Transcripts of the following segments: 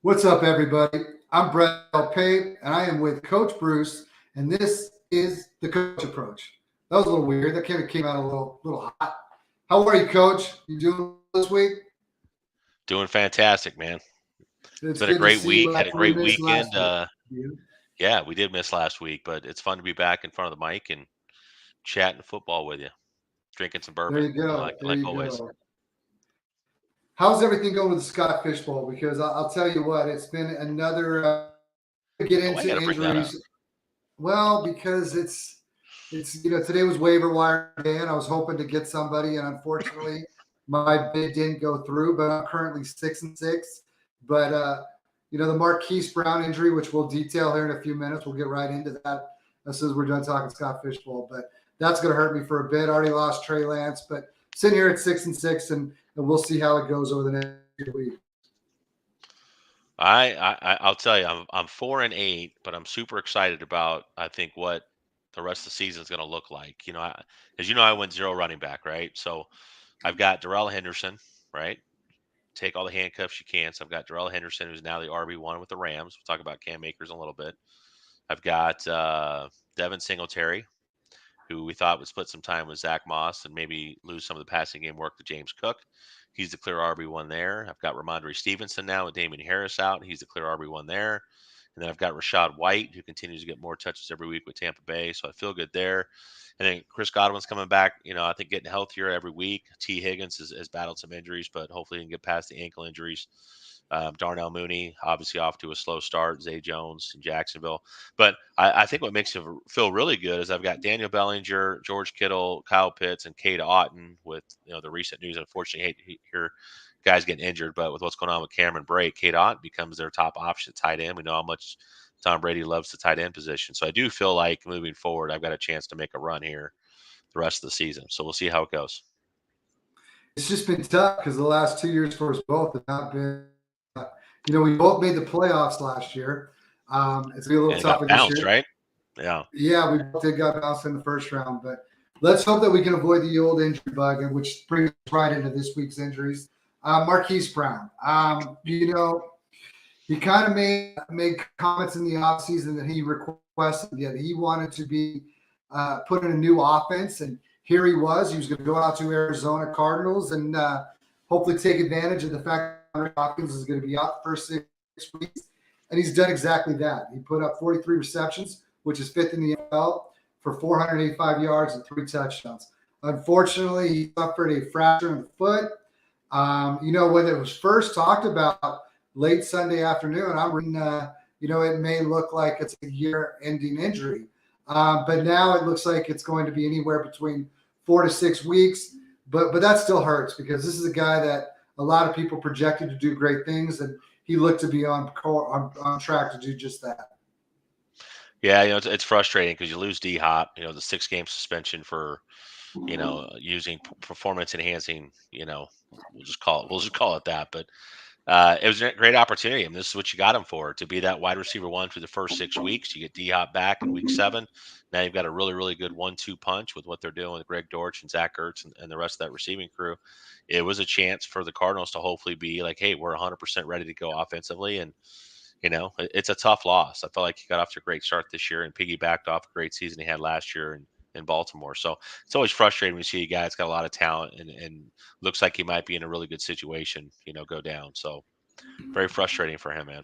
What's up, everybody? I'm Brett Pape, and I am with Coach Bruce, and this is the Coach Approach. That was a little weird. That kind of came out a little hot. How are you, Coach? You doing well this week? Doing fantastic, man. It's It's been a good to great see you week. Had a after we great missed weekend. last week. You? Yeah, we did miss last week, but it's fun to be back in front of the mic and chatting football with you, drinking some There bourbon, you go. There like you always. go. How's everything going with the Scott Fishbowl? Because I'll tell you what, it's been another get Oh, I into got to bring that up. injuries. Well, because it's today was waiver wire day, and I was hoping to get somebody, and unfortunately, my bid didn't go through. But I'm currently 6-6. But the Marquis Brown injury, which we'll detail here in a few minutes, we'll get right into that as soon as we're done talking Scott Fishbowl. But that's going to hurt me for a bit. I already lost Trey Lance, but sitting here at 6-6, and we'll see how it goes over the next few weeks. I'll tell you, I'm 4-8, but I'm super excited about I think what the rest of the season is going to look like. As you know, I went zero running back, right? So I've got Darrell Henderson, right? Take all the handcuffs you can. So I've got Darrell Henderson, who's now the RB1 with the Rams. We'll talk about Cam Akers in a little bit. I've got Devin Singletary, who we thought would split some time with Zach Moss and maybe lose some of the passing game work to James Cook. He's the clear RB1 there. I've got Ramondre Stevenson now with Damien Harris out. He's the clear RB1 there. And then I've got Rashad White, who continues to get more touches every week with Tampa Bay. So I feel good there. And then Chris Godwin's coming back, I think getting healthier every week. T. Higgins has battled some injuries, but hopefully he can get past the ankle injuries. Darnell Mooney, obviously off to a slow start. Zay Jones in Jacksonville. But I think what makes it feel really good is I've got Daniel Bellinger, George Kittle, Kyle Pitts, and Cade Otton with the recent news. Unfortunately, hate to hear guys getting injured, but with what's going on with Cameron Brate, Cade Otton becomes their top option at tight end. We know how much Tom Brady loves the tight end position. So I do feel like moving forward, I've got a chance to make a run here the rest of the season. So we'll see how it goes. It's just been tough because the last 2 years for us both have not been. We both made the playoffs last year. It's gonna be a little And it tougher got this bounced, year. right? Yeah. Yeah, we both did got bounced in the first round, but let's hope that we can avoid the old injury bug, and which brings us right into this week's injuries. Marquis Brown. He kind of made comments in the offseason that he requested that he wanted to be put in a new offense, and here he was. He was going to go out to Arizona Cardinals and hopefully take advantage of the fact that Hopkins is going to be out the first 6 weeks, and he's done exactly that. He put up 43 receptions, which is fifth in the NFL, for 485 yards and 3 touchdowns. Unfortunately, he suffered a fracture in the foot. When it was first talked about late Sunday afternoon, I'm reading, it may look like it's a year-ending injury. But now it looks like it's going to be anywhere between 4 to 6 weeks. But that still hurts because this is a guy that a lot of people projected to do great things, and he looked to be on track to do just that. Yeah, it's frustrating because you lose D Hop, the 6-game suspension for, using performance enhancing, we'll just call it that. But it was a great opportunity. I mean, this is what you got him for, to be that wide receiver one through the first 6 weeks. You get D Hop back in week 7. Now you've got a really, really good 1-2 punch with what they're doing with Greg Dortch and Zach Ertz and the rest of that receiving crew. It was a chance for the Cardinals to hopefully be like, hey, we're 100% ready to go offensively. And it's a tough loss. I felt like he got off to a great start this year and piggybacked off a great season he had last year in Baltimore. So it's always frustrating when you see a guy that's got a lot of talent and looks like he might be in a really good situation, go down. So very frustrating for him, man.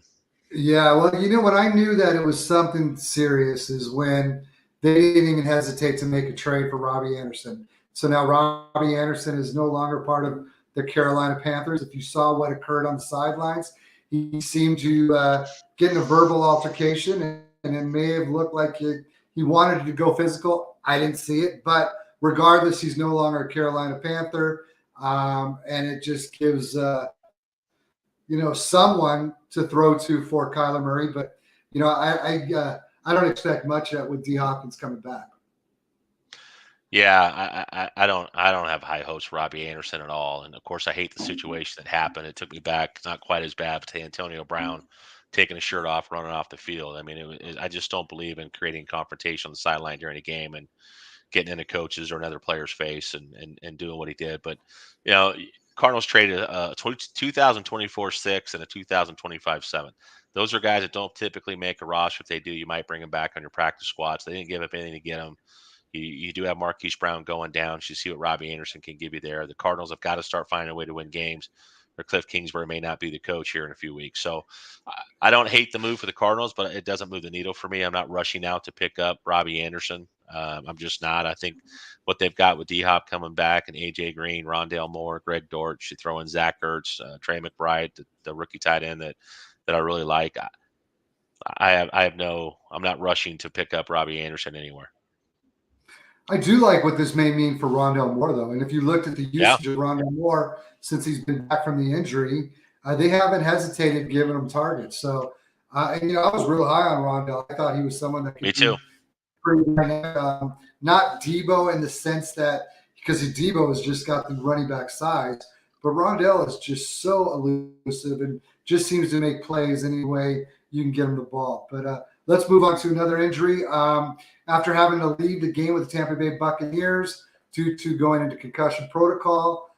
Yeah, well, when I knew that it was something serious is when they didn't even hesitate to make a trade for Robbie Anderson. So now Robbie Anderson is no longer part of the Carolina Panthers. If you saw what occurred on the sidelines, he seemed to get in a verbal altercation, and it may have looked like he wanted to go physical. I didn't see it, but regardless, he's no longer a Carolina Panther, and it just gives someone to throw to for Kyler Murray. But I don't expect much with D Hopkins coming back. Yeah, I don't have high hopes for Robbie Anderson at all. And of course, I hate the situation that happened. It took me back, not quite as bad, but to Antonio Brown taking his shirt off, running off the field. I mean, I just don't believe in creating confrontation on the sideline during a game and getting into coaches or another player's face and doing what he did. But you know, Cardinals traded a 2024 6 and a 2025 7. Those are guys that don't typically make a roster. If they do, you might bring them back on your practice squads. They didn't give up anything to get them. You do have Marquis Brown going down. You see what Robbie Anderson can give you there. The Cardinals have got to start finding a way to win games, or Cliff Kingsbury may not be the coach here in a few weeks. So I don't hate the move for the Cardinals, but it doesn't move the needle for me. I'm not rushing out to pick up Robbie Anderson. I'm just not. I think what they've got with D-Hop coming back and A.J. Green, Rondale Moore, Greg Dortch, you throw in Zach Ertz, Trey McBride, the rookie tight end that I really like. I'm not rushing to pick up Robbie Anderson anywhere. I do like what this may mean for Rondale Moore, though. And if you looked at the usage of Rondale Moore since he's been back from the injury, they haven't hesitated giving him targets. So, and I was real high on Rondale. I thought he was someone that could Me too. Pretty, not Debo in the sense that because Debo has just got the running back size, but Rondale is just so elusive and just seems to make plays any way you can get him the ball. But let's move on to another injury. After having to leave the game with the Tampa Bay Buccaneers due to going into concussion protocol,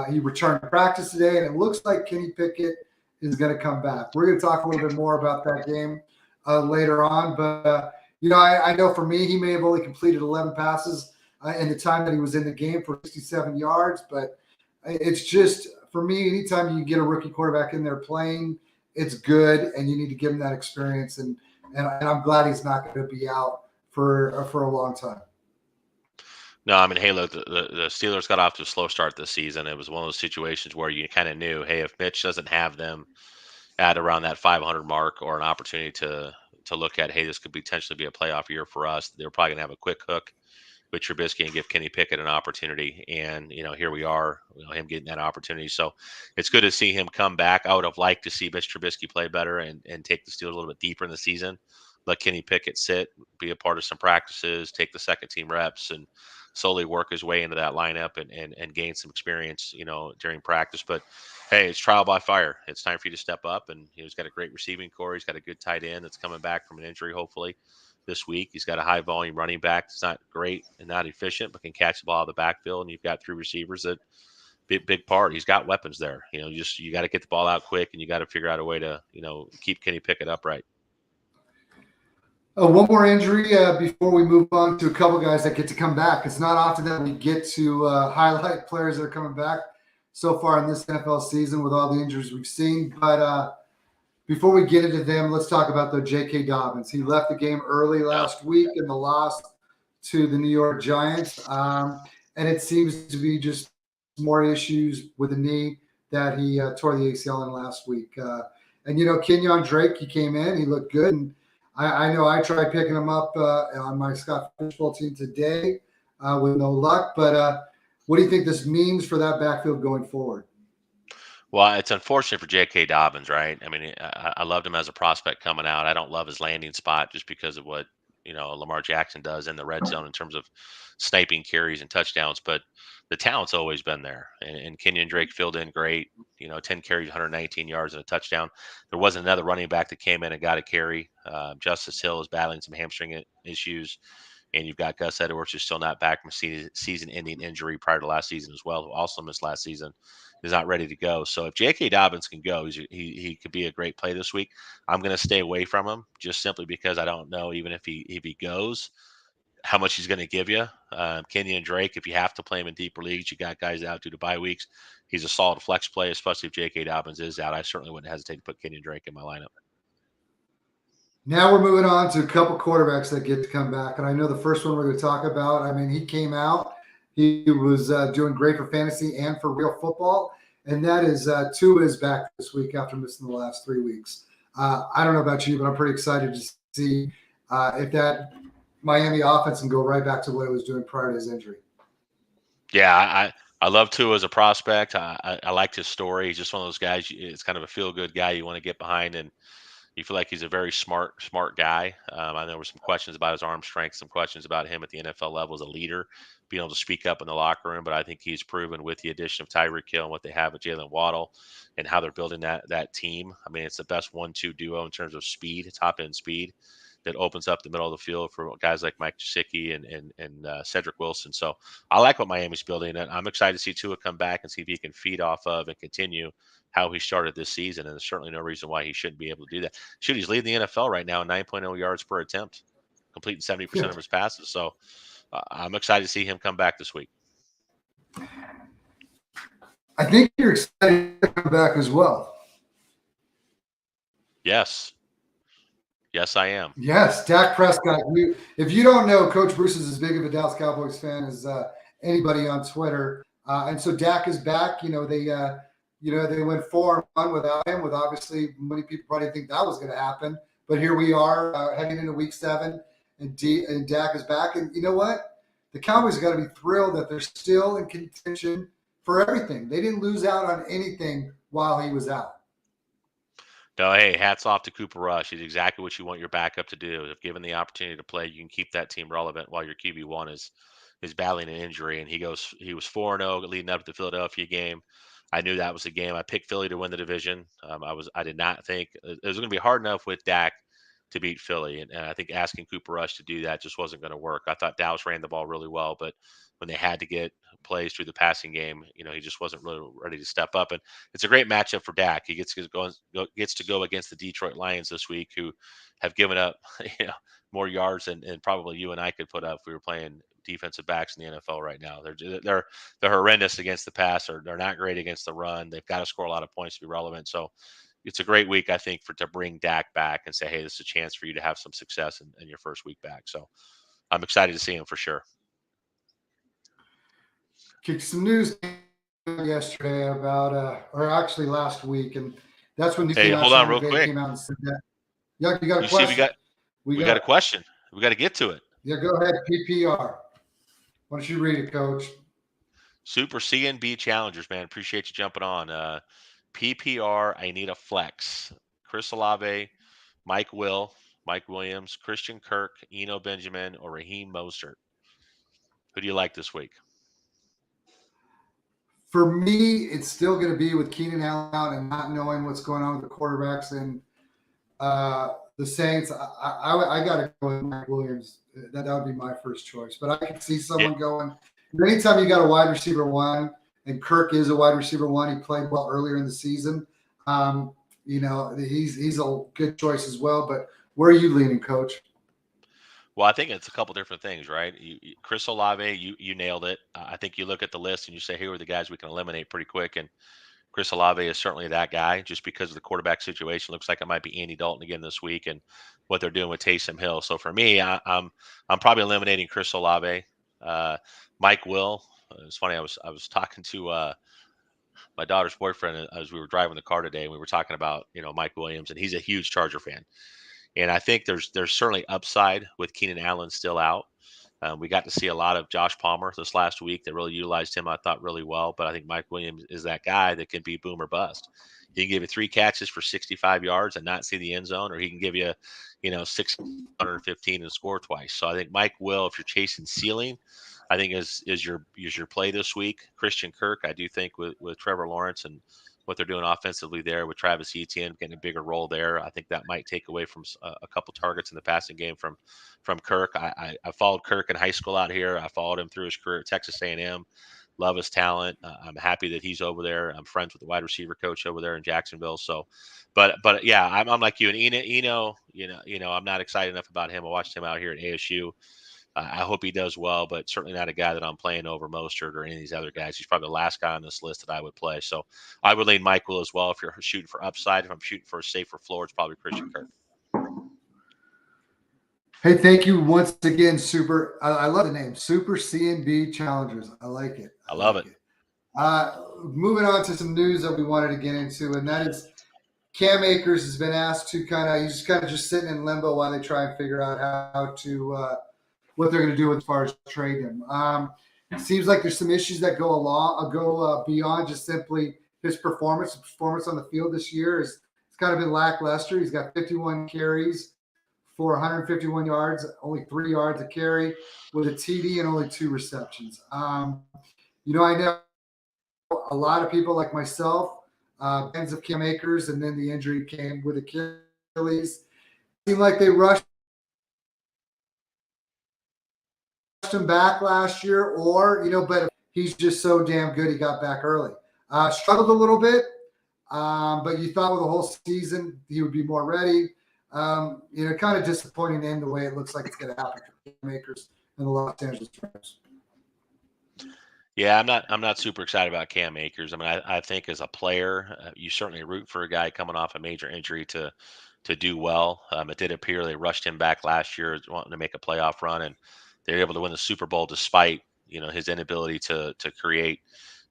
he returned to practice today, and it looks like Kenny Pickett is going to come back. We're going to talk a little bit more about that game later on. But, I know for me, he may have only completed 11 passes in the time that he was in the game for 67 yards. But it's just, for me, anytime you get a rookie quarterback in there playing, it's good, and you need to give him that experience. And I'm glad he's not going to be out for a long time. No, I mean, hey, look, the Steelers got off to a slow start this season. It was one of those situations where you kind of knew, hey, if Mitch doesn't have them at around that 500 mark or an opportunity to look at, hey, this could potentially be a playoff year for us, they're probably going to have a quick hook with Trubisky and give Kenny Pickett an opportunity. And, here we are, him getting that opportunity. So it's good to see him come back. I would have liked to see Mitch Trubisky play better and take the Steelers a little bit deeper in the season. Let Kenny Pickett sit, be a part of some practices, take the second team reps, and slowly work his way into that lineup and gain some experience, during practice. But hey, it's trial by fire. It's time for you to step up. And he's got a great receiving core. He's got a good tight end that's coming back from an injury, hopefully, this week. He's got a high volume running back. It's not great and not efficient, but can catch the ball out of the backfield. And you've got three receivers that big part. He's got weapons there. You got to get the ball out quick, and you got to figure out a way to, keep Kenny Pickett upright. One more injury before we move on to a couple guys that get to come back. It's not often that we get to highlight players that are coming back so far in this NFL season with all the injuries we've seen. But before we get into them, let's talk about the J.K. Dobbins. He left the game early last week in the loss to the New York Giants. And it seems to be just more issues with the knee that he tore the ACL in last week. And Kenyon Drake, he came in, he looked good. And I know I tried picking him up on my Scott Fishbowl team today with no luck. But what do you think this means for that backfield going forward? Well, it's unfortunate for J.K. Dobbins, right? I mean, I loved him as a prospect coming out. I don't love his landing spot just because of what, Lamar Jackson does in the red zone in terms of sniping carries and touchdowns. But the talent's always been there. And Kenyon Drake filled in great, 10 carries, 119 yards and a touchdown. There wasn't another running back that came in and got a carry. Justice Hill is battling some hamstring issues. And you've got Gus Edwards, who's still not back from a season-ending injury prior to last season as well, who also missed last season, is not ready to go. So if J.K. Dobbins can go, he could be a great play this week. I'm going to stay away from him just simply because I don't know, even if he goes, how much he's going to give you. Kenyon Drake, if you have to play him in deeper leagues, you got guys out due to bye weeks. He's a solid flex play, especially if J.K. Dobbins is out. I certainly wouldn't hesitate to put Kenyon Drake in my lineup. Now we're moving on to a couple quarterbacks that get to come back. And I know the first one we're going to talk about, I mean, he came out. He was doing great for fantasy and for real football. And that is Tua is back this week after missing the last 3 weeks. I don't know about you, but I'm pretty excited to see if that Miami offense can go right back to what it was doing prior to his injury. Yeah, I love Tua as a prospect. I liked his story. He's just one of those guys. It's kind of a feel-good guy you want to get behind, and you feel like he's a very smart guy. I know there were some questions about his arm strength, some questions about him at the NFL level as a leader, being able to speak up in the locker room. But I think he's proven with the addition of Tyreek Hill and what they have with Jalen Waddle and how they're building that team. I mean, it's the best 1-2 duo in terms of speed, top-end speed that opens up the middle of the field for guys like Mike Gesicki and Cedric Wilson. So I like what Miami's building, and I'm excited to see Tua come back and see if he can feed off of and continue how he started this season. And there's certainly no reason why he shouldn't be able to do that. Shoot, he's leading the NFL right now in 9.0 yards per attempt, completing 70% of his passes. So I'm excited to see him come back this week. I think you're excited to come back as well. Yes. Yes, I am. Yes, Dak Prescott. If you don't know, Coach Bruce is as big of a Dallas Cowboys fan as anybody on Twitter, and so Dak is back. They went 4-1 without him. With obviously many people probably think that was going to happen, but here we are heading into Week 7, and Dak is back. And you know what? The Cowboys got to be thrilled that they're still in contention for everything. They didn't lose out on anything while he was out. No, hey, hats off to Cooper Rush. He's exactly what you want your backup to do. If given the opportunity to play, you can keep that team relevant while your QB1 is battling an injury. And he was 4-0 leading up to the Philadelphia game. I knew that was a game. I picked Philly to win the division. I did not think it was going to be hard enough with Dak to beat Philly, and I think asking Cooper Rush to do that just wasn't going to work. I thought Dallas ran the ball really well, but when they had to get plays through the passing game, he just wasn't really ready to step up. And it's a great matchup for Dak. He gets to go against the Detroit Lions this week, who have given up more yards than probably you and I could put up if we were playing defensive backs in the NFL right now. They're horrendous against the pass, or they're not great against the run. They've got to score a lot of points to be relevant. So it's a great week, I think, to bring Dak back and say, hey, this is a chance for you to have some success in your first week back. So I'm excited to see him for sure. Kicked some news yesterday about, or actually last week, and that's when hold on real quick. Came out and said that. Yeah, you got a question. We got a question. We got to get to it. Yeah, go ahead. PPR. Why don't you read it, Coach? Super CNB challengers, man. Appreciate you jumping on. PPR, I need a flex. Chris Olave, Mike Williams, Christian Kirk, Eno Benjamin, or Raheem Mostert. Who do you like this week? For me, it's still going to be with Keenan Allen out and not knowing what's going on with the quarterbacks and the Saints. I got to go with Mike Williams. That would be my first choice. But I can see someone going. Anytime you got a wide receiver 1, and Kirk is a wide receiver 1, he played well earlier in the season. He's a good choice as well. But where are you leaning, Coach? Well, I think it's a couple different things, right? Chris Olave, you nailed it. I think you look at the list and you say, here are the guys we can eliminate pretty quick. And Chris Olave is certainly that guy, just because of the quarterback situation. Looks like it might be Andy Dalton again this week, and what they're doing with Taysom Hill. So for me, I'm probably eliminating Chris Olave. Mike Will. It's funny. I was talking to my daughter's boyfriend as we were driving the car today, and we were talking about Mike Williams, and he's a huge Charger fan. And I think there's certainly upside with Keenan Allen still out. We got to see a lot of Josh Palmer this last week. They really utilized him, I thought, really well. But I think Mike Williams is that guy that can be boom or bust. He can give you 3 catches for 65 yards and not see the end zone, or he can give you, 615 and score twice. So I think Mike Will, if you're chasing ceiling, I think is your play this week. Christian Kirk, I do think with Trevor Lawrence and what they're doing offensively there with Travis Etienne getting a bigger role there, I think that might take away from a couple targets in the passing game from Kirk. I followed Kirk in high school out here. I followed him through his career at Texas A&M. Love his talent. I'm happy that he's over there. I'm friends with the wide receiver coach over there in Jacksonville. So, but yeah, I'm like you. And Eno, I'm not excited enough about him. I watched him out here at ASU. I hope he does well, but certainly not a guy that I'm playing over Mostert or any of these other guys. He's probably the last guy on this list that I would play. So I would lean Mike Will as well. If you're shooting for upside, if I'm shooting for a safer floor, it's probably Christian Kirk. Hey, thank you once again, Super. I love the name, Super CNB Challengers. I like it. I love it. Moving on to some news that we wanted to get into, and that is Cam Akers has been asked to he's just sitting in limbo while they try and figure out how to what they're going to do as far as trade him. It seems like there's some issues that go beyond just simply his performance. The performance on the field this year it's kind of been lackluster. He's got 51 carries for 151 yards, only 3 yards a carry with a TD and only 2 receptions. I know a lot of people like myself, fans of Cam Akers, and then the injury came with Achilles. It seemed like they rushed him back last year, or but he's just so damn good he got back early. Struggled a little bit, but you thought with the whole season he would be more ready. Kind of disappointing in the way it looks like it's going to happen for Cam Akers and the Los Angeles Rams. Yeah, I'm not super excited about Cam Akers. I mean, I think as a player, you certainly root for a guy coming off a major injury to do well. It did appear they rushed him back last year, wanting to make a playoff run, and they were able to win the Super Bowl despite his inability to create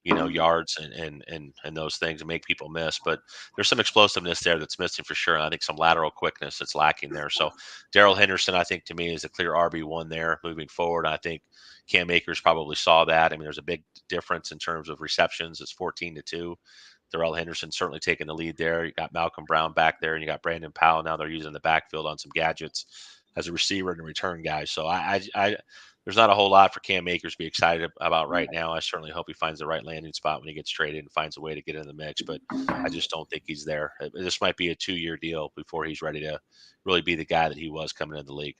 yards and those things and make people miss. But there's some explosiveness there that's missing for sure. And I think some lateral quickness that's lacking there. So Darrell Henderson, I think to me is a clear RB1 there moving forward. I think Cam Akers probably saw that. I mean, there's a big difference in terms of receptions. It's 14-2. Darrell Henderson certainly taking the lead there. You got Malcolm Brown back there, and you got Brandon Powell. Now they're using the backfield on some gadgets as a receiver and a return guy. So I there's not a whole lot for Cam Akers to be excited about right now. I certainly hope he finds the right landing spot when he gets traded and finds a way to get in the mix, but I just don't think he's there. This might be a 2-year deal before he's ready to really be the guy that he was coming into the league.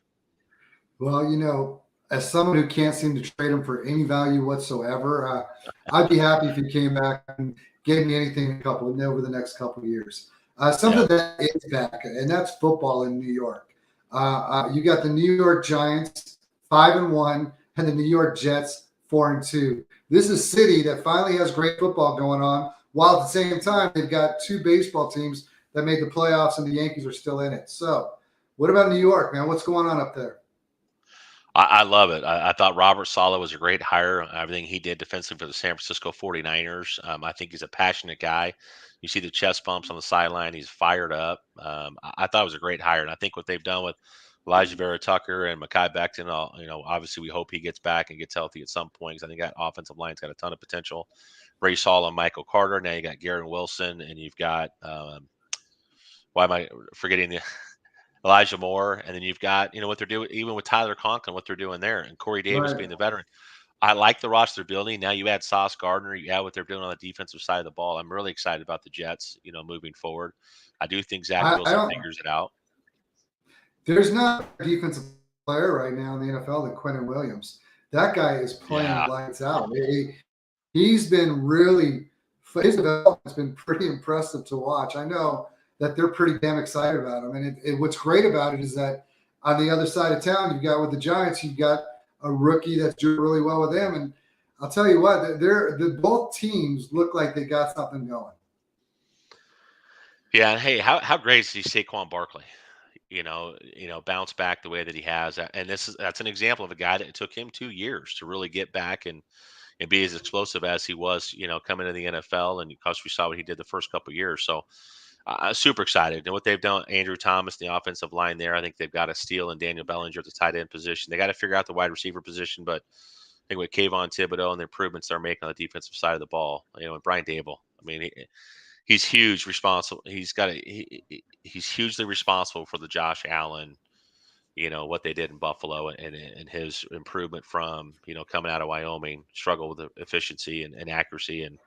Well, as someone who can't seem to trade him for any value whatsoever, I'd be happy if he came back and gave me anything over the next couple of years. Something that is back, and that's football in New York. You got the New York Giants 5-1, and the New York Jets 4-2. This is a city that finally has great football going on, while at the same time they've got two baseball teams that made the playoffs, and the Yankees are still in it. So, what about New York, man? What's going on up there? I love it. I thought Robert Saleh was a great hire. Everything he did defensively for the San Francisco 49ers. I think he's a passionate guy. You see the chest bumps on the sideline. He's fired up. I thought it was a great hire. And I think what they've done with Elijah Vera Tucker and Mekhi Becton, obviously we hope he gets back and gets healthy at some point, because I think that offensive line's got a ton of potential. Race Hall and Michael Carter. Now you got Garrett Wilson, and you've got why am I forgetting the Elijah Moore, and then you've got what they're doing, even with Tyler Conklin, what they're doing there, and Corey Davis being the veteran. I like the roster building. Now you add Sauce Gardner, you add what they're doing on the defensive side of the ball. I'm really excited about the Jets, moving forward. I do think Zach Wilson figures it out. There's not a defensive player right now in the NFL than Quentin Williams. That guy is playing lights out. He's been his development's been pretty impressive to watch. I know that they're pretty damn excited about him. And what's great about it is that on the other side of town, you've got with the Giants, you've got a rookie that's doing really well with them. And I'll tell you what, both teams look like they got something going. Yeah, and hey, how great is he Saquon Barkley? Bounce back the way that he has. And that's an example of a guy that it took him 2 years to really get back and be as explosive as he was, coming to the NFL. And because we saw what he did the first couple of years. So super excited. And what they've done, Andrew Thomas, the offensive line there, I think they've got a steal and Daniel Bellinger at the tight end position. They got to figure out the wide receiver position, but I think with Kayvon Thibodeau and the improvements they're making on the defensive side of the ball, and Brian Dable, I mean, he's huge responsible. He's hugely responsible for the Josh Allen, what they did in Buffalo and his improvement from, coming out of Wyoming, struggle with the efficiency and accuracy, and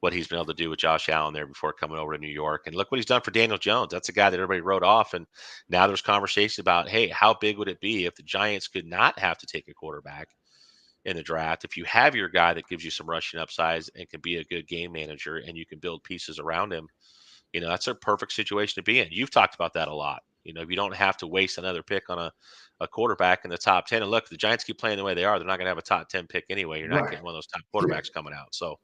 what he's been able to do with Josh Allen there before coming over to New York. And look what he's done for Daniel Jones. That's a guy that everybody wrote off. And now there's conversation about, hey, how big would it be if the Giants could not have to take a quarterback in the draft? If you have your guy that gives you some rushing upsides and can be a good game manager and you can build pieces around him, that's a perfect situation to be in. You've talked about that a lot. If you don't have to waste another pick on a quarterback in the top 10. And look, the Giants keep playing the way they are. They're not going to have a top 10 pick anyway. You're not getting one of those top quarterbacks coming out. So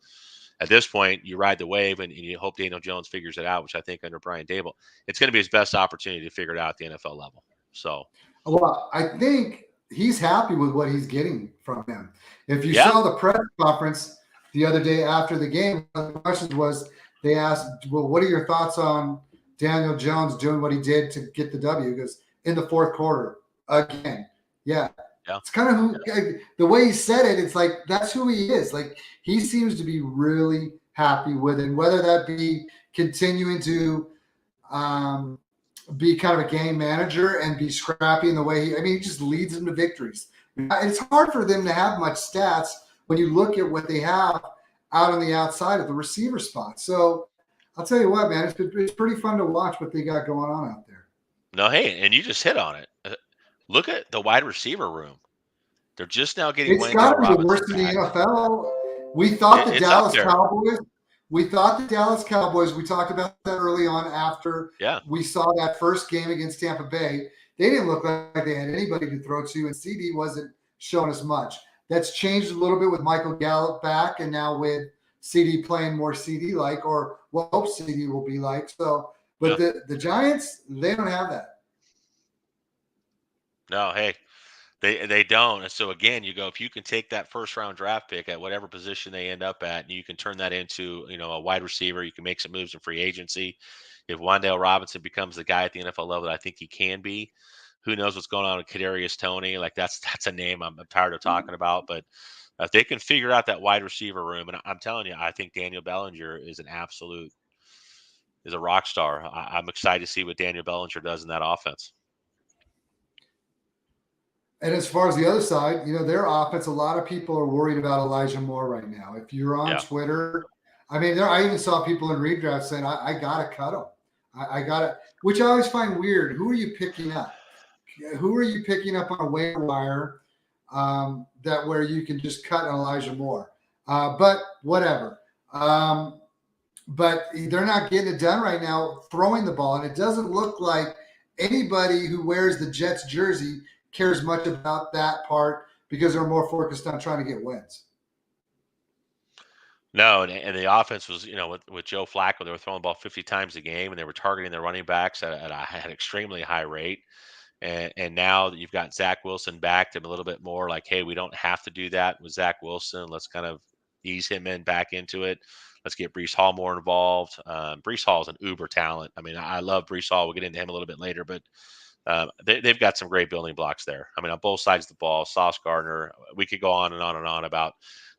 at this point, you ride the wave and you hope Daniel Jones figures it out, which I think under Brian Dable, it's going to be his best opportunity to figure it out at the NFL level. So, well, I think he's happy with what he's getting from him. If you saw the press conference the other day after the game, one of the questions was they asked, well, what are your thoughts on Daniel Jones doing what he did to get the W? Because in the fourth quarter, again, it's kind of the way he said it. It's like, that's who he is. Like, he seems to be really happy with it. And whether that be continuing to be kind of a game manager and be scrappy in the way he just leads them to victories. It's hard for them to have much stats when you look at what they have out on the outside of the receiver spot. So I'll tell you what, man, it's pretty fun to watch what they got going on out there. No, hey, and you just hit on it. Look at the wide receiver room. They're just now getting It's got Wendell to be the Robinson worst in the back. NFL. We thought the It's up Dallas there. Cowboys. We thought the Dallas Cowboys. We talked about that early on after Yeah. we saw that first game against Tampa Bay. They didn't look like they had anybody to throw to, and CD wasn't showing us much. That's changed a little bit with Michael Gallup back, and now with CD playing more CD like, or what hope CD will be like. So, but Yeah. the Giants, they don't have that. No, hey, they don't. And so again, you go if you can take that first round draft pick at whatever position they end up at, and you can turn that into a wide receiver. You can make some moves in free agency. If Wandale Robinson becomes the guy at the NFL level that I think he can be, who knows what's going on with Kadarius Toney? Like that's a name I'm tired of talking about. But if they can figure out that wide receiver room, and I'm telling you, I think Daniel Bellinger is a rock star. I'm excited to see what Daniel Bellinger does in that offense. And as far as the other side, their offense, a lot of people are worried about Elijah Moore right now. If you're on Yeah. Twitter, I mean, I even saw people in redraft saying, I got to cut him. I got to, which I always find weird. Who are you picking up? Who are you picking up on a waiver wire that where you can just cut Elijah Moore? But whatever. But they're not getting it done right now, throwing the ball. And it doesn't look like anybody who wears the Jets jersey cares much about that part because they're more focused on trying to get wins. No, and the offense was, with Joe Flacco, they were throwing the ball 50 times a game, and they were targeting their running backs at an extremely high rate. And now that you've got Zach Wilson back, to a little bit more like, hey, we don't have to do that with Zach Wilson. Let's kind of ease him back into it. Let's get Breece Hall more involved. Breece Hall is an uber talent. I mean, I love Breece Hall. We'll get into him a little bit later, but they've got some great building blocks there. I mean, on both sides of the ball, Sauce Gardner, we could go on and on and on about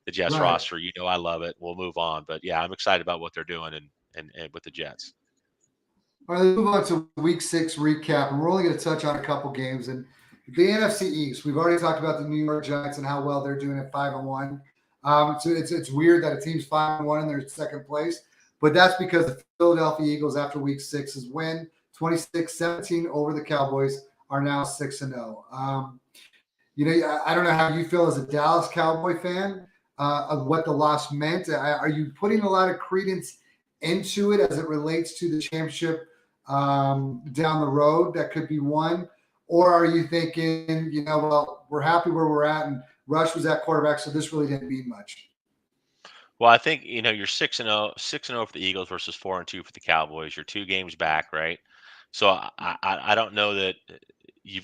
the Jets Right. roster. I love it. We'll move on. But yeah, I'm excited about what they're doing and with the Jets. All right, let's move on to week 6 recap. And we're only going to touch on a couple games. And the NFC East, we've already talked about the New York Giants and how well they're doing at 5-1. So it's weird that a team's 5-1 and they're in second place. But that's because the Philadelphia Eagles, after week 6's win, 26-17 over the Cowboys, are now 6-0. I don't know how you feel as a Dallas Cowboy fan of what the loss meant. Are you putting a lot of credence into it as it relates to the championship down the road that could be won? Or are you thinking, well, we're happy where we're at and Rush was at quarterback, so this really didn't mean much? Well, I think you're 6-0, 6-0 for the Eagles versus 4-2 for the Cowboys. You're 2 games back, right? So I don't know that you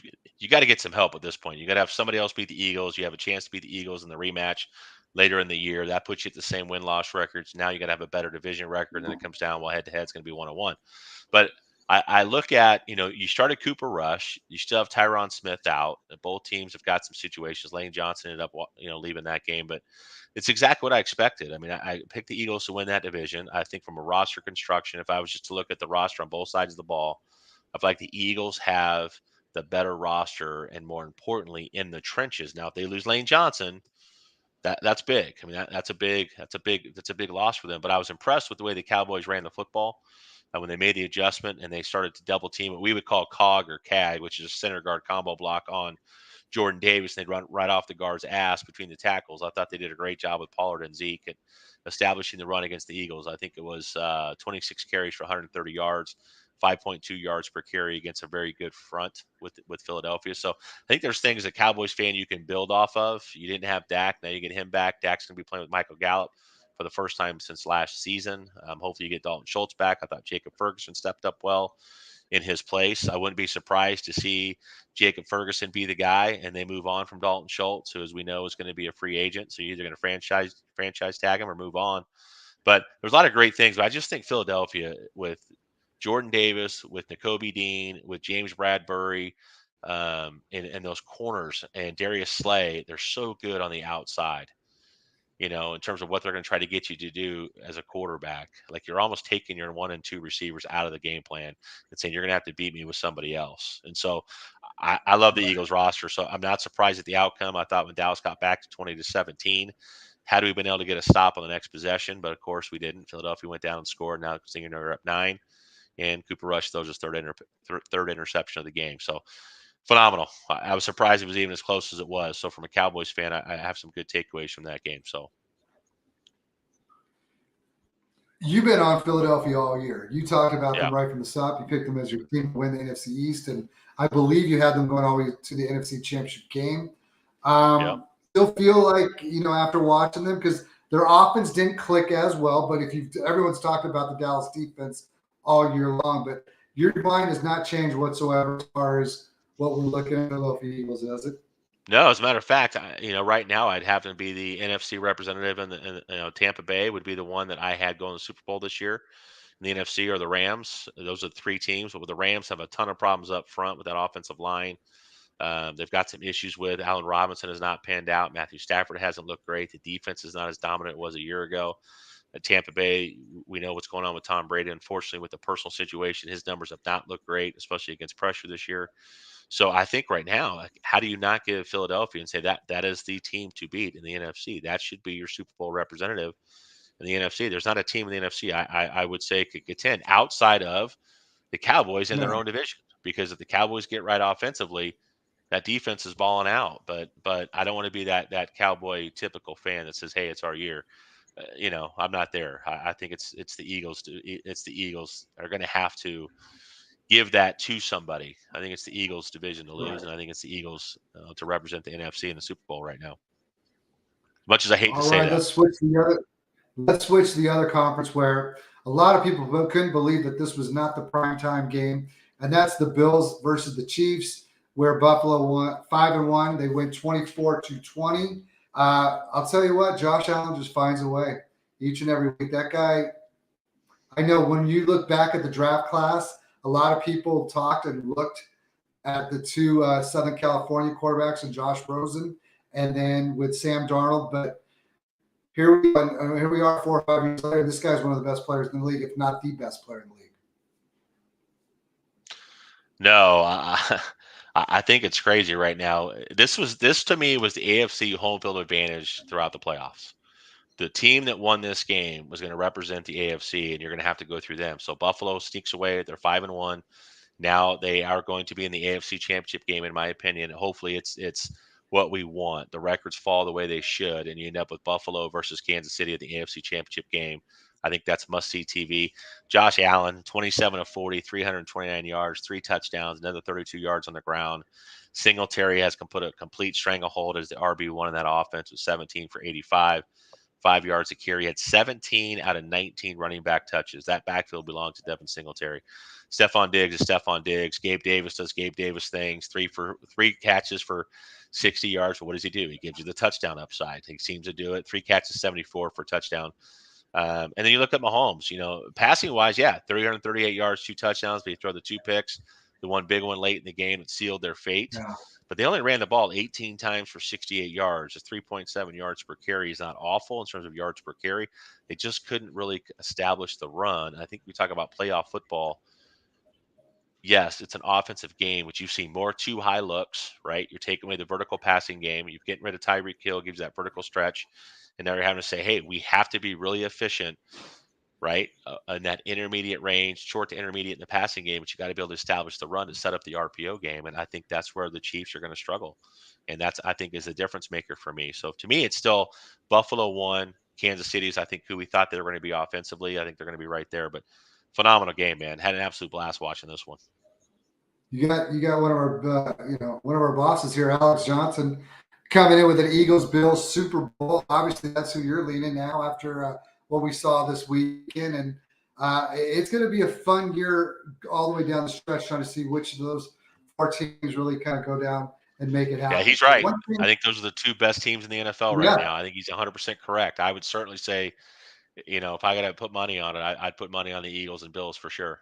got to get some help at this point. You got to have somebody else beat the Eagles. You have a chance to beat the Eagles in the rematch later in the year. That puts you at the same win-loss records. Now you got to have a better division record. Then it comes down, well, head-to-head is going to be 1-1. But I look at, you started Cooper Rush. You still have Tyron Smith out. Both teams have got some situations. Lane Johnson ended up, leaving that game. But it's exactly what I expected. I mean, I picked the Eagles to win that division. I think from a roster construction, if I was just to look at the roster on both sides of the ball, I feel like the Eagles have the better roster and, more importantly, in the trenches. Now, if they lose Lane Johnson, that's big. I mean, that's a big loss for them. But I was impressed with the way the Cowboys ran the football. And when they made the adjustment and they started to double team what we would call COG or CAG, which is a center guard combo block on Jordan Davis, and they'd run right off the guard's ass between the tackles. I thought they did a great job with Pollard and Zeke at establishing the run against the Eagles. I think it was 26 carries for 130 yards, 5.2 yards per carry against a very good front with Philadelphia. So I think there's things a Cowboys fan you can build off of. You didn't have Dak. Now you get him back. Dak's going to be playing with Michael Gallup for the first time since last season. Hopefully you get Dalton Schultz back. I thought Jacob Ferguson stepped up well in his place. I wouldn't be surprised to see Jacob Ferguson be the guy and they move on from Dalton Schultz, who, as we know, is going to be a free agent. So you're either going to franchise tag him or move on. But there's a lot of great things. But I just think Philadelphia, with Jordan Davis, with Nakobe Dean, with James Bradbury, and those corners, and Darius Slay, they're so good on the outside. In terms of what they're going to try to get you to do as a quarterback. Like, you're almost taking your 1 and 2 receivers out of the game plan and saying, you're going to have to beat me with somebody else. And so I love the Eagles roster. So I'm not surprised at the outcome. I thought when Dallas got back to 20-17, had we been able to get a stop on the next possession, but of course we didn't. Philadelphia went down and scored. Now they're up 9, and Cooper Rush throws his third interception of the game. So Phenomenal. I was surprised it was even as close as it was. So from a Cowboys fan, I have some good takeaways from that game. So You've been on Philadelphia all year. You talked about them yeah, right from the start. You picked them as your team to win the NFC East, and I believe you had them going all the way to the NFC Championship game. yeah. Still feel like, after watching them, because their offense didn't click as well. But everyone's talked about the Dallas defense all year long, but your mind has not changed whatsoever as far as what we're looking at the Philadelphia Eagles, has it? No, as a matter of fact, right now I'd have to be the NFC representative, and Tampa Bay would be the one that I had going to the Super Bowl this year. In the NFC or the Rams. Those are the three teams. But the Rams have a ton of problems up front with that offensive line. They've got some issues with Allen Robinson has not panned out. Matthew Stafford hasn't looked great. The defense is not as dominant as it was a year ago. At Tampa Bay, we know what's going on with Tom Brady. Unfortunately, with the personal situation, his numbers have not looked great, especially against pressure this year. So I think right now, like, how do you not give Philadelphia and say that is the team to beat in the NFC? That should be your Super Bowl representative in the NFC. There's not a team in the NFC I would say could contend outside of the Cowboys in their No. own division. Because if the Cowboys get right offensively, that defense is balling out. But I don't want to be that Cowboy typical fan that says, "Hey, it's our year." I'm not there. I think it's the Eagles. It's the Eagles are going to have to give that to somebody. I think it's the Eagles' division to lose, Right. and I think it's the Eagles to represent the NFC in the Super Bowl right now. Much as I hate to All say right, that. let's switch to the other conference where a lot of people couldn't believe that this was not the primetime game, and that's the Bills versus the Chiefs, where Buffalo won 5-1. They win 24-20. I'll tell you what, Josh Allen just finds a way each and every week. That guy, I know when you look back at the draft class, a lot of people talked and looked at the two Southern California quarterbacks and Josh Rosen, and then with Sam Darnold, but here we are 4 or 5 years later. This guy's one of the best players in the league, if not the best player in the league. No, I think it's crazy right now. This to me was the AFC home field advantage throughout the playoffs. The team that won this game was going to represent the AFC, and you're going to have to go through them. So Buffalo sneaks away; they're 5-1. Now they are going to be in the AFC Championship game, in my opinion. Hopefully, it's what we want. The records fall the way they should, and you end up with Buffalo versus Kansas City at the AFC Championship game. I think that's must-see TV. Josh Allen, 27 of 40, 329 yards, 3 touchdowns, another 32 yards on the ground. Singletary has put a complete stranglehold as the RB1 in that offense with 17 for 85. 5 yards a carry. He had 17 out of 19 running back touches. That backfield belongs to Devin Singletary. Stephon Diggs is Stephon Diggs. Gabe Davis does Gabe Davis things. Three catches for 60 yards. But what does he do? He gives you the touchdown upside. He seems to do it. 3 catches, 74 for touchdown. And then you look at Mahomes, passing wise, yeah, 338 yards, 2 touchdowns, but you throw the 2 picks, the one big one late in the game that sealed their fate. Yeah. But they only ran the ball 18 times for 68 yards. Just 3.7 yards per carry is not awful in terms of yards per carry. They just couldn't really establish the run. I think we talk about playoff football. Yes, it's an offensive game, which you've seen more too high looks, right? You're taking away the vertical passing game. You're getting rid of Tyreek Hill, gives you that vertical stretch. And now you're having to say, hey, we have to be really efficient, right? In that intermediate range, short to intermediate in the passing game, but you got to be able to establish the run to set up the RPO game. And I think that's where the Chiefs are going to struggle. And that's, I think, is the difference maker for me. So to me, it's still Buffalo 1, Kansas City's, I think, who we thought they were going to be offensively. I think they're going to be right there. But phenomenal game, man. Had an absolute blast watching this one. You got one of our bosses here, Alex Johnson, coming in with an Eagles Bills Super Bowl. Obviously, that's who you're leaning now after what we saw this weekend, and it's going to be a fun year all the way down the stretch, trying to see which of those four teams really kind of go down and make it happen. Yeah, he's right. I think those are the two best teams in the NFL right Yeah. now. I think he's 100% correct. I would certainly say, if I got to put money on it, I'd put money on the Eagles and Bills for sure.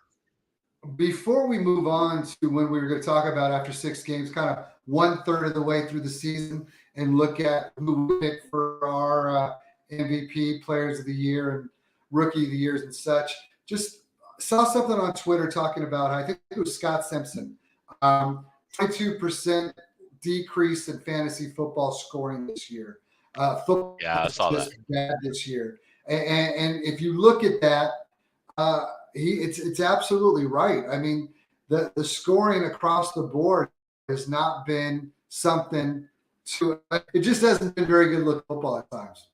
Before we move on to when we were going to talk about after 6 games, kind of 1/3 of the way through the season, and look at who we picked for our MVP, Players of the Year, and Rookie of the Years and such. Just saw something on Twitter talking about, I think it was Scott Simpson, 22% decrease in fantasy football scoring this year. Football Yeah, I is saw that. just bad this year. And if you look at that, it's absolutely right. I mean, the scoring across the board has not been something to – it just hasn't been very good looking football at times.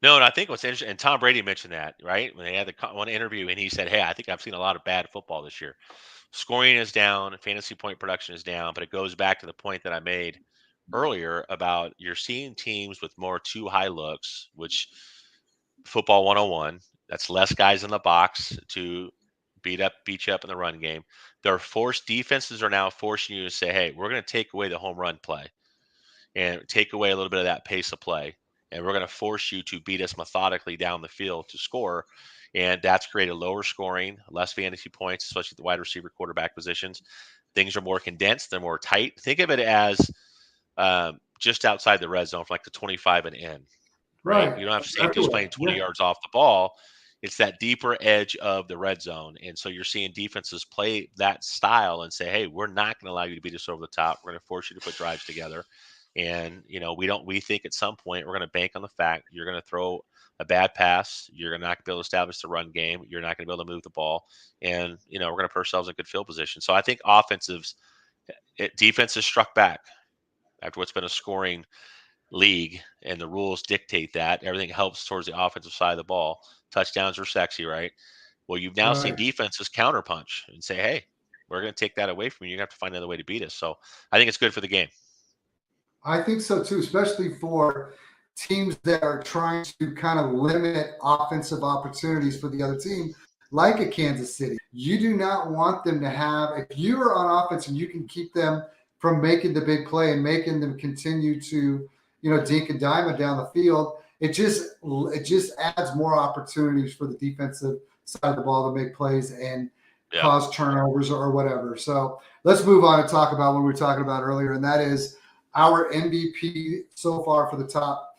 No, and I think what's interesting, and Tom Brady mentioned that, right? When they had the one interview, and he said, "Hey, I think I've seen a lot of bad football this year. Scoring is down, fantasy point production is down, but it goes back to the point that I made earlier about you're seeing teams with more too high looks, which football 101, that's less guys in the box to beat you up in the run game. They're forced defenses are now forcing you to say, hey, we're going to take away the home run play and take away a little bit of that pace of play. And we're going to force you to beat us methodically down the field to score. And that's created lower scoring, less fantasy points, especially the wide receiver quarterback positions. Things are more condensed, they're more tight. Think of it as just outside the red zone from like the 25 and in, right? You don't have safeties playing 20 yards off the ball. It's that deeper edge of the red zone. And so you're seeing defenses play that style and say, hey, we're not going to allow you to beat us over the top. We're going to force you to put drives together. And, we think at some point we're going to bank on the fact you're going to throw a bad pass. You're not going to be able to establish the run game. You're not going to be able to move the ball. And, we're going to put ourselves in good field position. So I think defenses struck back after what's been a scoring league, and the rules dictate that. Everything helps towards the offensive side of the ball. Touchdowns are sexy, right? Well, you've now seen defenses counterpunch and say, hey, we're going to take that away from you. You're going to have to find another way to beat us. So I think it's good for the game. I think so too, especially for teams that are trying to kind of limit offensive opportunities for the other team, like a Kansas City. You do not want them to have, if you are on offense and you can keep them from making the big play and making them continue to, dink and dime it down the field, it just adds more opportunities for the defensive side of the ball to make plays and cause turnovers or whatever. So let's move on and talk about what we were talking about earlier, and that is our MVP so far for the top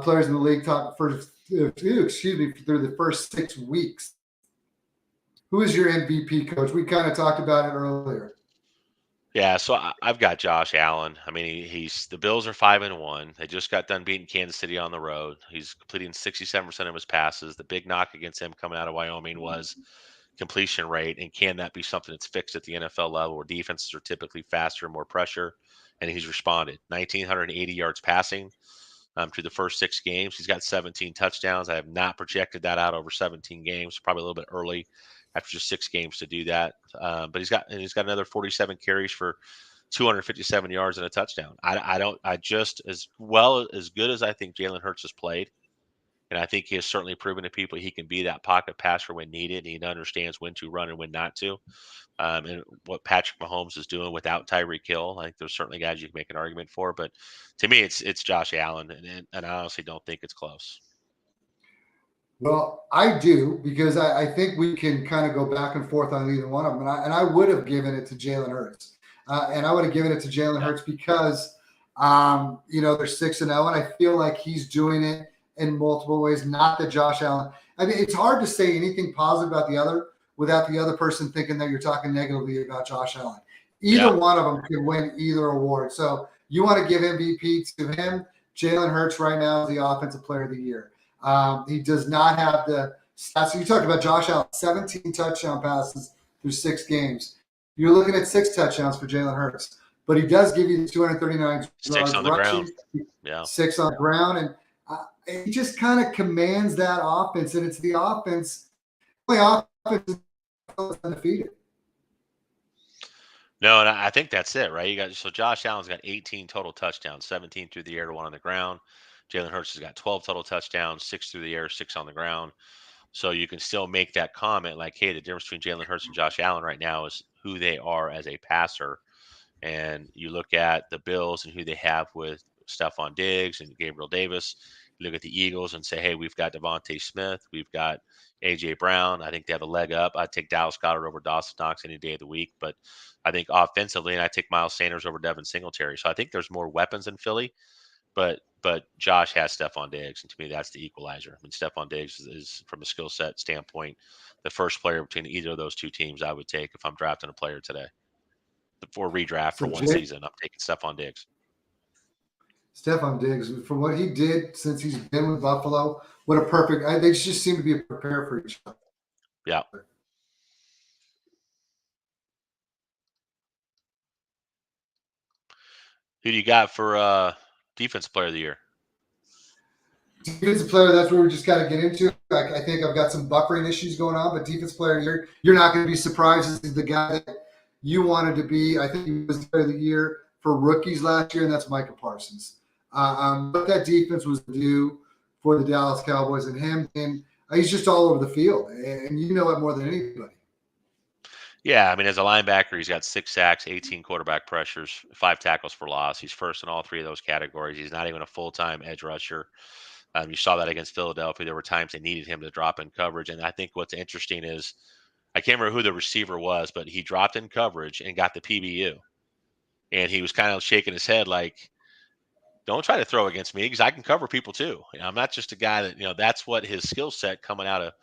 players in the league, through the first 6 weeks. Who is your MVP, Coach? We kind of talked about it earlier. Yeah, so I've got Josh Allen. I mean, he's the Bills are 5-1. They just got done beating Kansas City on the road. He's completing 67% of his passes. The big knock against him coming out of Wyoming was completion rate, and can that be something that's fixed at the NFL level where defenses are typically faster, more pressure, and he's responded. 1,980 yards passing through the first 6 games. He's got 17 touchdowns. I have not projected that out over 17 games, probably a little bit early after just 6 games to do that. But he's got another 47 carries for 257 yards and a touchdown. I just as good as I think Jalen Hurts has played. And I think he has certainly proven to people he can be that pocket passer when needed. And he understands when to run and when not to. And what Patrick Mahomes is doing without Tyreek Hill, I think there's certainly guys you can make an argument for. But to me, it's Josh Allen, and I honestly don't think it's close. Well, I do, because I think we can kind of go back and forth on either one of them. And I would have given it to Jalen Hurts. And I would have given it to Jalen Hurts because, they're 6-0, and I feel like he's doing it in multiple ways, not that Josh Allen. I mean, it's hard to say anything positive about the other without the other person thinking that you're talking negatively about Josh Allen. Either one of them could win either award. So you want to give MVP to him. Jalen Hurts right now is the Offensive Player of the Year. He does not have the stats. So you talked about Josh Allen, 17 touchdown passes through 6 games. You're looking at 6 touchdowns for Jalen Hurts, but he does give you 239 6 on the ground. 6 on the ground, and he just kind of commands that offense, and it's the offense. The offense is undefeated. No, and I think that's it, right? So Josh Allen's got 18 total touchdowns, 17 through the air, 1 on the ground. Jalen Hurts has got 12 total touchdowns, 6 through the air, 6 on the ground. So you can still make that comment like, hey, the difference between Jalen Hurts and Josh Allen right now is who they are as a passer. And you look at the Bills and who they have with Stephon Diggs and Gabriel Davis. You look at the Eagles and say, hey, we've got Devontae Smith. We've got A.J. Brown. I think they have a leg up. I'd take Dallas Goedert over Dawson Knox any day of the week. But I think offensively, and I take Miles Sanders over Devin Singletary. So I think there's more weapons in Philly. But Josh has Stephon Diggs, and to me, that's the equalizer. I mean, Stephon Diggs is, from a skill set standpoint, the first player between either of those two teams I would take if I'm drafting a player today. For redraft for one season, I'm taking Stephon Diggs. Stephon Diggs, from what he did since he's been with Buffalo, what a perfect – they just seem to be prepared for each other. Yeah. Who do you got for defensive player of the year? Defensive player, that's where we just got to get into. I think I've got some buffering issues going on, but defensive player of the year, you're not going to be surprised. This is the guy that you wanted to be. I think he was the player of the year for rookies last year, and that's Micah Parsons. What that defense was due for the Dallas Cowboys and him, and he's just all over the field, and you know it more than anybody. Yeah, I mean, as a linebacker, he's got 6 sacks, 18 quarterback pressures, 5 tackles for loss. He's first in all 3 of those categories. He's not even a full-time edge rusher. You saw that against Philadelphia. There were times they needed him to drop in coverage. And I think what's interesting is I can't remember who the receiver was, but he dropped in coverage and got the PBU. And he was kind of shaking his head like, don't try to throw against me because I can cover people too. I'm not just a guy that, that's what his skill set coming out of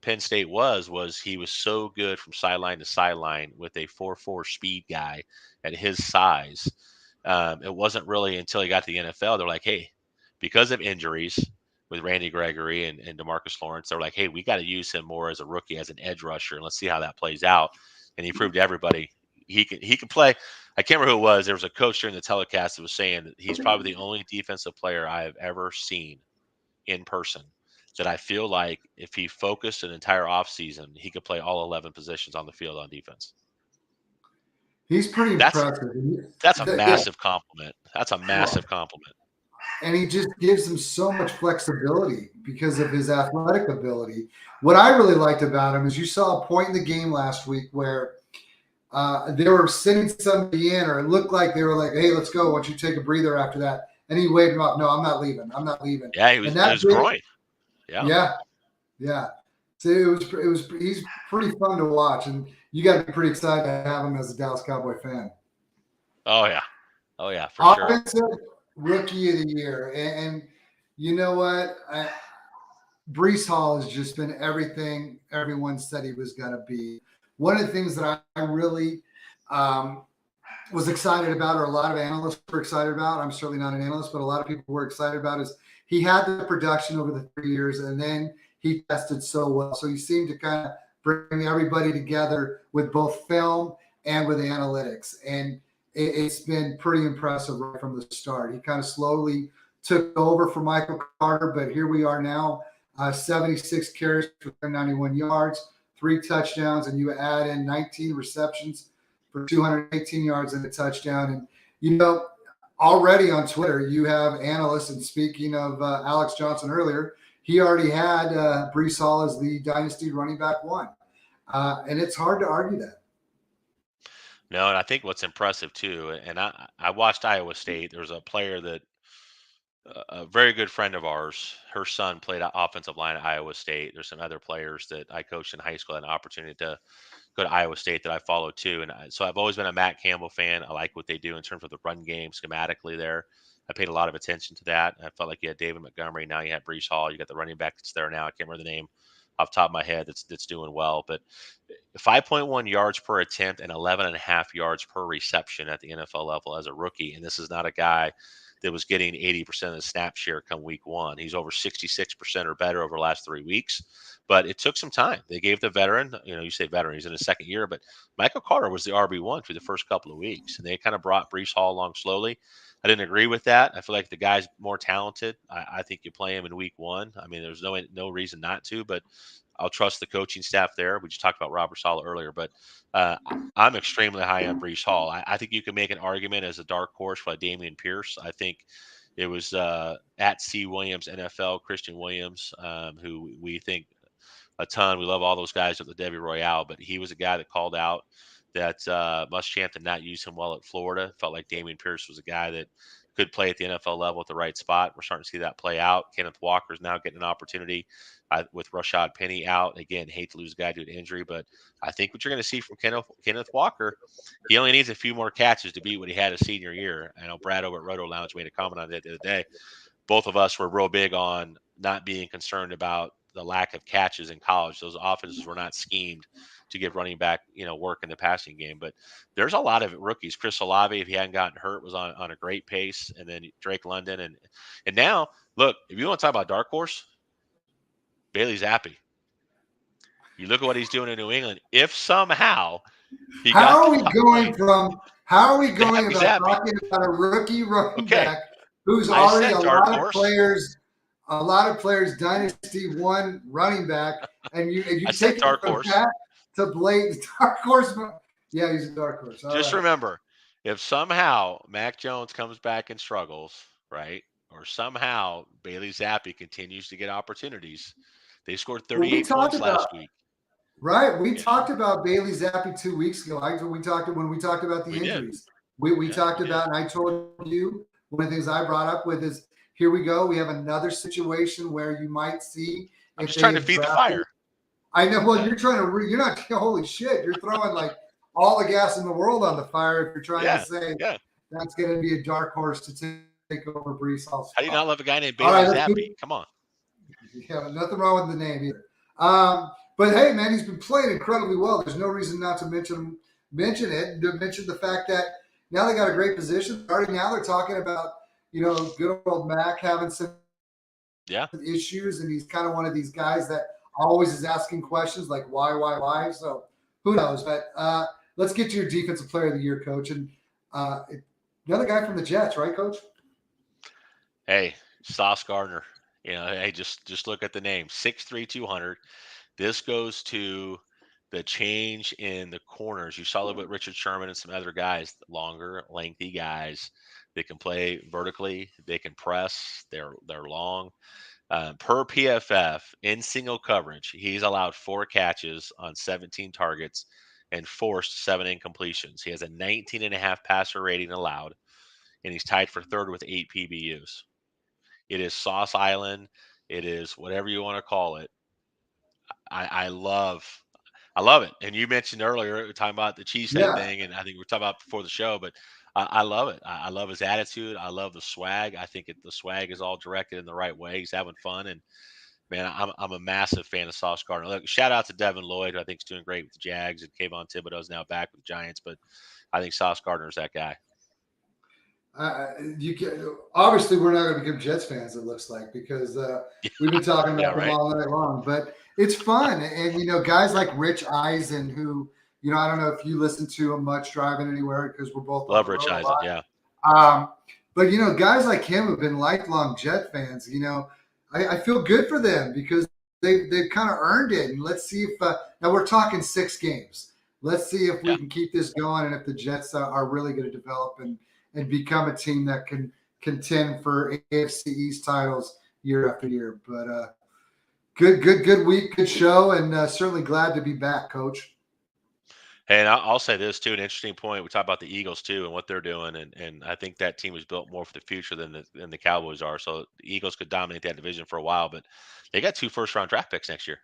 Penn State was he was so good from sideline to sideline with a 4.4 speed guy at his size. It wasn't really until he got to the NFL, they're like, hey, because of injuries with Randy Gregory and DeMarcus Lawrence, they're like, hey, we got to use him more as a rookie, as an edge rusher, and let's see how that plays out. And he proved to everybody he can play. I can't remember who it was. There was a coach during the telecast that was saying that he's probably the only defensive player I have ever seen in person that I feel like if he focused an entire offseason, he could play all 11 positions on the field on defense. He's pretty impressive. That's a massive compliment. That's a massive compliment. And he just gives him so much flexibility because of his athletic ability. What I really liked about him is you saw a point in the game last week where they were sending somebody in, or it looked like they were like, hey, let's go. Why don't you take a breather after that? And he waved him up. No, I'm not leaving. I'm not leaving. Yeah, it was groin. Yeah. So he's pretty fun to watch, and you got to be pretty excited to have him as a Dallas Cowboy fan. Oh yeah, for sure. Offensive rookie of the year, and you know what? Breece Hall has just been everything everyone said he was going to be. One of the things that I really was excited about, or a lot of analysts were excited about, I'm certainly not an analyst, but a lot of people were excited about, is he had the production over the 3 years, and then he tested so well. So he seemed to kind of bring everybody together with both film and with analytics. And it's been pretty impressive right from the start. He kind of slowly took over for Michael Carter, but here we are now, 76 carries for 91 yards, 3 touchdowns, and you add in 19 receptions for 218 yards and a touchdown. And, already on Twitter, you have analysts, and speaking of Alex Johnson earlier, he already had Breece Hall as the dynasty running back 1. And it's hard to argue that. No, and I think what's impressive too, and I watched Iowa State. There was a player that a very good friend of ours, her son played offensive line at Iowa State. There's some other players that I coached in high school, had an opportunity to go to Iowa State that I follow too. And so I've always been a Matt Campbell fan. I like what they do in terms of the run game schematically there. I paid a lot of attention to that. I felt like you had David Montgomery. Now you have Breece Hall. You got the running back that's there now. I can't remember the name off the top of my head that's doing well. But 5.1 yards per attempt and 11.5 yards per reception at the NFL level as a rookie. And this is not a guy that was getting 80% of the snap share come week 1. He's over 66% or better over the last 3 weeks. But it took some time. They gave the veteran, you say veteran, he's in his second year, but Michael Carter was the RB1 for the first couple of weeks. And they kind of brought Breece Hall along slowly. I didn't agree with that. I feel like the guy's more talented. I think you play him in week 1. I mean, there's no reason not to, but I'll trust the coaching staff there. We just talked about Robert Saleh earlier, but I'm extremely high on Breece Hall. I think you can make an argument as a dark horse for Damien Pierce. I think it was at C. Williams NFL, Christian Williams, who we think a ton. We love all those guys at the Debbie Royale, but he was a guy that called out that Muschamp did not use him well at Florida. Felt like Damien Pierce was a guy that could play at the NFL level at the right spot. We're starting to see that play out. Kenneth Walker is now getting an opportunity with Rashad Penny out. Again, hate to lose a guy due to injury, but I think what you're going to see from Kenneth Walker, he only needs a few more catches to beat what he had his senior year. I know Brad over at Roto Lounge made a comment on that the other day. Both of us were real big on not being concerned about the lack of catches in college. Those offenses were not schemed to give running back, work in the passing game. But there's a lot of rookies. Chris Olave, if he hadn't gotten hurt, was on a great pace. And then Drake London. And now, look, if you want to talk about dark horse, Bailey Zappi. You look at what he's doing in New England. If somehow how are we going How are we going Zappy, about Zappy. talking about a rookie running Okay, back who's I already said dark horse. a lot of players Dynasty 1 running back, and you I said take it dark from horse. that to blatant dark horse? Yeah, he's a dark horse. All Just right. remember, if somehow Mac Jones comes back and struggles, right, or somehow Bailey Zappi continues to get opportunities, they scored Well, we 38 talked points about last week. right. We You know, talked about Bailey Zappi 2 weeks ago. We talked when we talked about the we did. injuries. We Yeah, talked we did. about, and I told you one of the things I brought up with is here we go. We have another situation where you might see I'm if just they trying to had feed the drafted. fire. I know. Well, Yeah, you're trying to. You're not. Holy shit! You're throwing like all the gas in the world on the fire if you're trying to yeah, say yeah. that's going to be a dark horse to take over Brees Hall's How do you spot. not love a guy named All Bailey right, let's Zappi? move. Come on. Yeah, nothing wrong with the name either. But hey, man, he's been playing incredibly well. There's no reason not to mention it. To mention the fact that now they got a great position. Starting now, they're talking about good old Mac having some Yeah. issues, and he's kind of one of these guys that always is asking questions like why. So who knows? But let's get to your defensive player of the year, coach, and another guy from the Jets, right, coach? Hey, Sauce Gardner. Hey, just look at the name. 6'3", 200. This goes to the change in the corners. You saw it with Richard Sherman and some other guys, longer, lengthy guys. They can play vertically. They can press. They're long. Per PFF in single coverage, he's allowed 4 catches on 17 targets and forced 7 incompletions. He has a 19.5 passer rating allowed, and he's tied for third with 8 PBUs. It is Sauce Island. It is whatever you want to call it. I love it. And you mentioned earlier we were talking about the cheesehead Yeah. thing, and I think we were talking about before the show, but I love it. I love his attitude. I love the swag. I think the swag is all directed in the right way. He's having fun, and man, I'm a massive fan of Sauce Gardner. Look, shout out to Devin Lloyd, who I think is doing great with the Jags, and Kayvon Thibodeau's now back with the Giants, but I think Sauce Gardner's that guy. You can obviously we're not going to become Jets fans. It looks like because we've been talking Yeah, about them right. all night long. But it's fun, and guys like Rich Eisen, who I don't know if you listen to him much driving anywhere because we're both on Love the Rich road a Eisen. lot. Yeah. But guys like him have been lifelong Jet fans. I feel good for them because they've kind of earned it. And let's see if now we're talking 6 games. Let's see if we Yeah. can keep this going and if the Jets are really going to develop and become a team that can contend for AFC East titles year after year. But good week, good show, and certainly glad to be back, Coach. Hey, and I'll say this too, an interesting point. We talk about the Eagles too and what they're doing, and I think that team was built more for the future than the Cowboys are. So the Eagles could dominate that division for a while, but they got 2 first-round draft picks next year,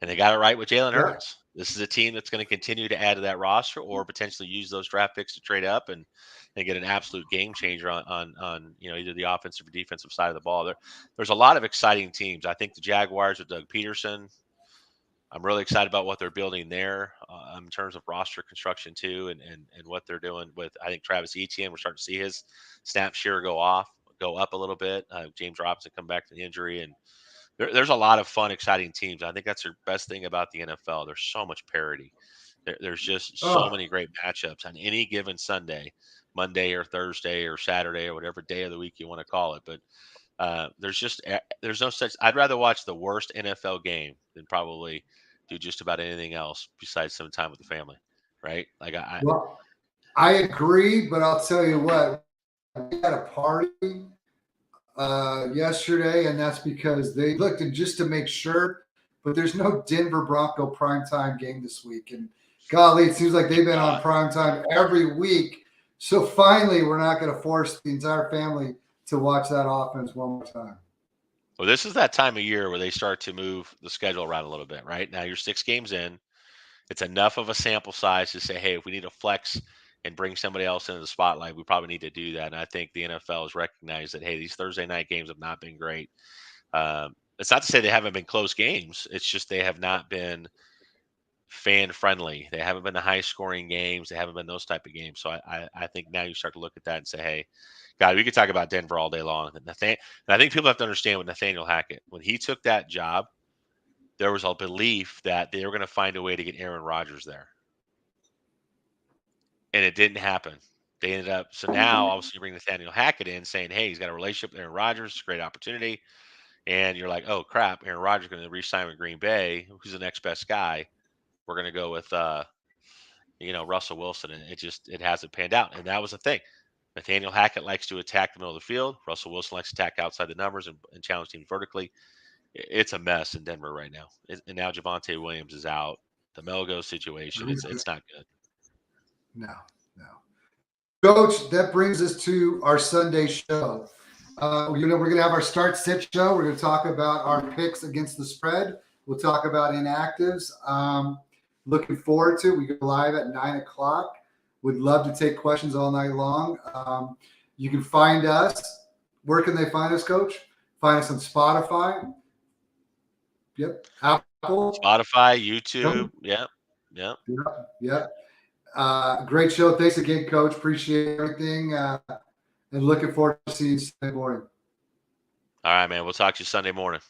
and they got it right with Jalen Yeah. Hurts. This is a team that's going to continue to add to that roster, or potentially use those draft picks to trade up and get an absolute game changer on either the offensive or defensive side of the ball. There's a lot of exciting teams. I think the Jaguars with Doug Peterson. I'm really excited about what they're building there in terms of roster construction too, and what they're doing with. I think Travis Etienne. We're starting to see his snap share go up a little bit. James Robinson come back from the injury, and there's a lot of fun, exciting teams. I think that's the best thing about the NFL. There's so much parity. There's just so Oh, many great matchups on any given Sunday, Monday or Thursday or Saturday or whatever day of the week you want to call it. But there's no such. I'd rather watch the worst NFL game than probably do just about anything else besides some time with the family, right? Like well, I agree, but I'll tell you what. We had a party yesterday, and that's because they looked and just to make sure. But there's no Denver Bronco primetime game this week, and golly, it seems like they've been on primetime every week. So finally, we're not going to force the entire family to watch that offense one more time. well, this is that time of year where they start to move the schedule around a little bit, right? Now you're 6 games in. It's enough of a sample size to say, hey, if we need to flex and bring somebody else into the spotlight, we probably need to do that. And I think the NFL has recognized that, hey, these Thursday night games have not been great. It's not to say they haven't been close games. It's just they have not been fan friendly. They haven't been the high scoring games. They haven't been those type of games. So I think now you start to look at that and say, hey, God, we could talk about Denver all day long. And I think people have to understand with Nathaniel Hackett, when he took that job, there was a belief that they were going to find a way to get Aaron Rodgers there. And it didn't happen. They ended up. So now, obviously, you bring Nathaniel Hackett in, saying, "Hey, he's got a relationship with Aaron Rodgers. It's a great opportunity." And you're like, "Oh crap, Aaron Rodgers is going to re-sign with Green Bay. Who's the next best guy? We're going to go with Russell Wilson." And it hasn't panned out. And that was the thing. Nathaniel Hackett likes to attack the middle of the field. Russell Wilson likes to attack outside the numbers and challenge teams vertically. It's a mess in Denver right now. And now Javonte Williams is out. The Melgo situation, it's not good. No. Coach, that brings us to our Sunday show. We're going to have our start sit show. We're going to talk about our picks against the spread. We'll talk about inactives. Looking forward to it. We go live at 9:00. Would love to take questions all night long. You can find us. Where can they find us, Coach? Find us on Spotify. Yep. Apple. Spotify, YouTube. Yep. Great show. Thanks again, Coach. Appreciate everything. And looking forward to seeing you Sunday morning. All right, man. We'll talk to you Sunday morning.